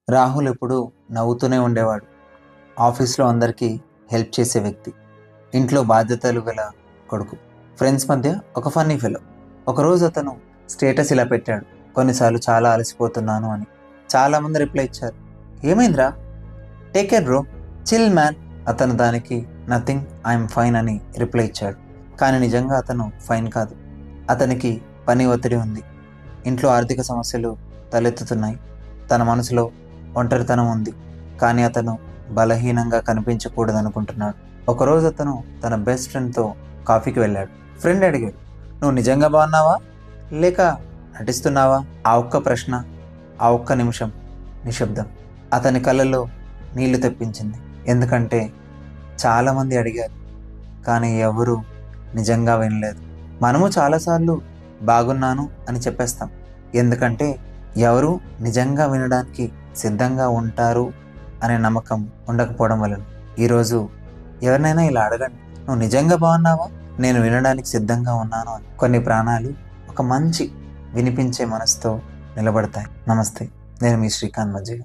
రాహుల్ ఎప్పుడూ నవ్వుతూనే ఉండేవాడు. ఆఫీస్లో అందరికీ హెల్ప్ చేసే వ్యక్తి, ఇంట్లో బాధ్యతలు గల కొడుకు, ఫ్రెండ్స్ మధ్య ఒక ఫన్నీ ఫెలో. ఒకరోజు అతను స్టేటస్ ఇలా పెట్టాడు, కొన్నిసార్లు చాలా అలసిపోతున్నాను అని. చాలామంది రిప్లై ఇచ్చారు, ఏమైందిరా, take care bro, chill man. అతను దానికి నథింగ్, ఐఎమ్ ఫైన్ అని రిప్లై ఇచ్చాడు. కానీ నిజంగా అతను ఫైన్ కాదు. అతనికి పని ఒత్తిడి ఉంది, ఇంట్లో ఆర్థిక సమస్యలు తలెత్తుతున్నాయి, తన మనసులో ఒంటరితనం ఉంది. కానీ అతను బలహీనంగా కనిపించకూడదనుకుంటున్నాడు. ఒకరోజు అతను తన బెస్ట్ ఫ్రెండ్తో కాఫీకి వెళ్ళాడు. ఫ్రెండ్ అడిగాడు, నువ్వు నిజంగా బాగున్నావా లేక నటిస్తున్నావా? ఆ ఒక్క ప్రశ్న, ఆ ఒక్క నిమిషం నిశ్శబ్దం అతని కళ్ళల్లో నీళ్లు తెప్పించింది. ఎందుకంటే చాలామంది అడిగారు, కానీ ఎవరూ నిజంగా వినలేదు. మనము చాలాసార్లు బాగున్నాను అని చెప్పేస్తాం, ఎందుకంటే ఎవరు నిజంగా వినడానికి సిద్ధంగా ఉంటారు అనే నమ్మకం ఉండకపోవడం వలన. ఈరోజు ఎవరినైనా ఇలా అడగండి, నువ్వు నిజంగా బాగున్నావా, నేను వినడానికి సిద్ధంగా ఉన్నాను అని. కొన్ని ప్రాణాలు ఒక మంచి వినిపించే మనసుతో నిలబడతాయి. నమస్తే, నేను మీ శ్రీకాంత్ మజ్జిగ.